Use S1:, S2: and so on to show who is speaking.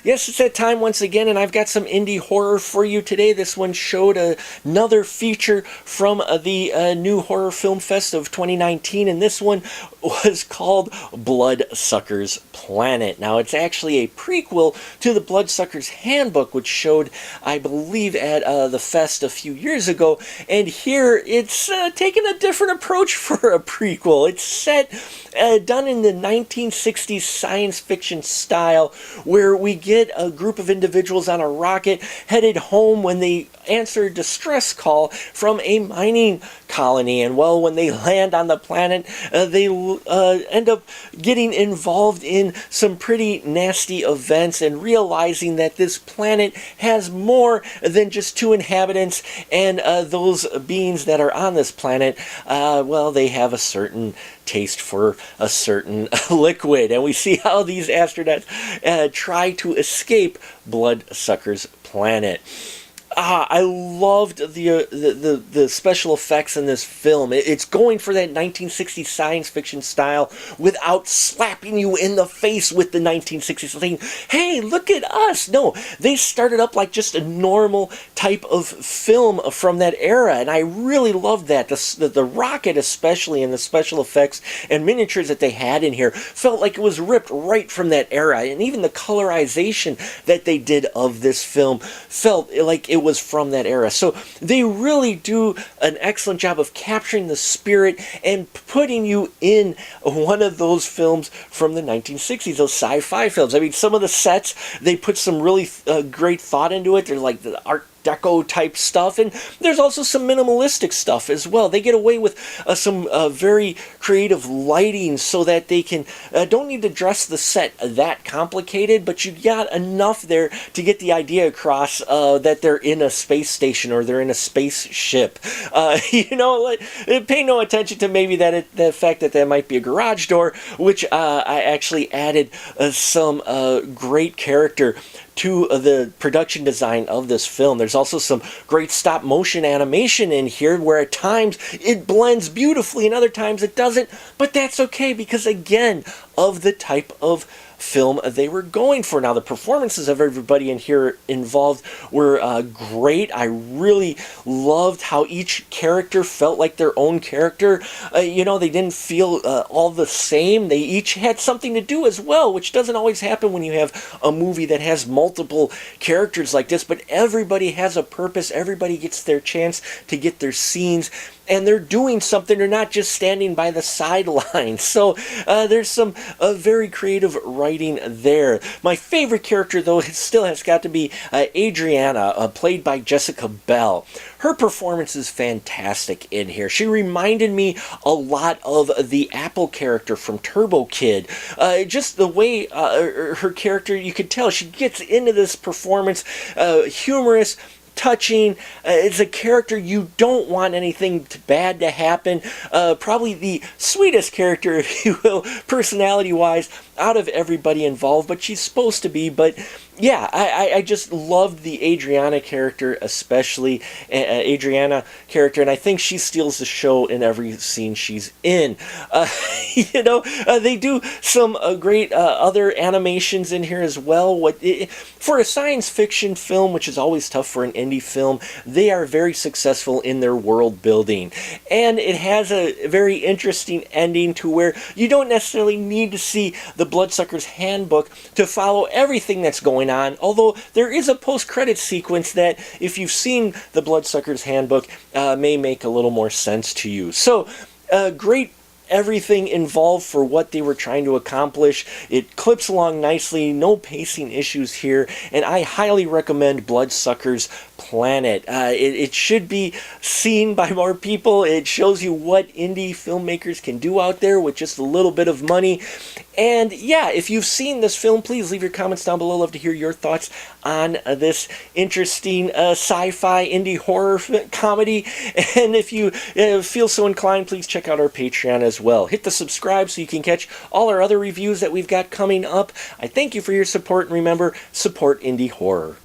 S1: Yes, it's that time once again, and I've got some indie horror for you today. This one showed another feature from the New Horror Film Fest of 2019, and this one was called Bloodsucker's Planet. Now, it's actually a prequel to the Bloodsucker's Handbook, which showed, I believe, at the fest a few years ago, and here it's taken a different approach for a prequel. It's set done in the 1960s science fiction style, where we get a group of individuals on a rocket headed home when they answer a distress call from a mining colony. And well, when they land on the planet, they end up getting involved in some pretty nasty events and realizing that this planet has more than just two inhabitants, and those beings that are on this planet, well, they have a certain taste for a certain liquid, and we see how these astronauts try to escape Bloodsucker's planet. I loved the special effects in this film. It's going for that 1960s science fiction style without slapping you in the face with the 1960s, saying, hey, look at us. No, they started up like just a normal type of film from that era, and I really loved that. The rocket especially, and the special effects and miniatures that they had in here felt like it was ripped right from that era, and even the colorization that they did of this film felt like it was from that era. So they really do an excellent job of capturing the spirit and putting you in one of those films from the 1960s, those sci-fi films. I mean, some of the sets, they put some really great thought into it. They're like the Art Deco type stuff, and there's also some minimalistic stuff as well. They get away with some very creative lighting so that they can don't need to dress the set that complicated, but you got enough there to get the idea across that they're in a space station or they're in a spaceship. You know, pay no attention to maybe the fact that might be a garage door, which I actually added some great character to the production design of this film. There's also some great stop motion animation in here where at times it blends beautifully and other times it doesn't, but that's okay because, again, of the type of film they were going for. Now, the performances of everybody in here involved were great. I really loved how each character felt like their own character. You know, they didn't feel all the same. They each had something to do as well, which doesn't always happen when you have a movie that has multiple characters like this, but everybody has a purpose. Everybody gets their chance to get their scenes, and they're doing something. They're not just standing by the sidelines. So there's some very creative writing there. My favorite character, though, still has got to be Adriana, played by Jessica Bell. Her performance is fantastic in here. She reminded me a lot of the Apple character from Turbo Kid. Just the way her character, you could tell she gets into this performance, humorous, touching. It's a character you don't want anything bad to happen. Probably the sweetest character, if you will, personality-wise, out of everybody involved, but she's supposed to be. But yeah, I just loved the Adriana character, especially Adriana character, and I think she steals the show in every scene she's in. You know, they do some great other animations in here as well. For a science fiction film, which is always tough for an indie film, they are very successful in their world building, and it has a very interesting ending to where you don't necessarily need to see the Bloodsucker's Handbook to follow everything that's going on, although there is a post-credit sequence that, if you've seen the Bloodsucker's Handbook, may make a little more sense to you. So, great everything involved for what they were trying to accomplish. It clips along nicely, no pacing issues here, and I highly recommend Bloodsucker's Planet. It should be seen by more people. It shows you what indie filmmakers can do out there with just a little bit of money. And yeah, if you've seen this film, please leave your comments down below. I'd love to hear your thoughts on this interesting sci-fi indie horror comedy. And if you feel so inclined, please check out our Patreon as well. Hit the subscribe so you can catch all our other reviews that we've got coming up. I thank you for your support, and remember, support indie horror.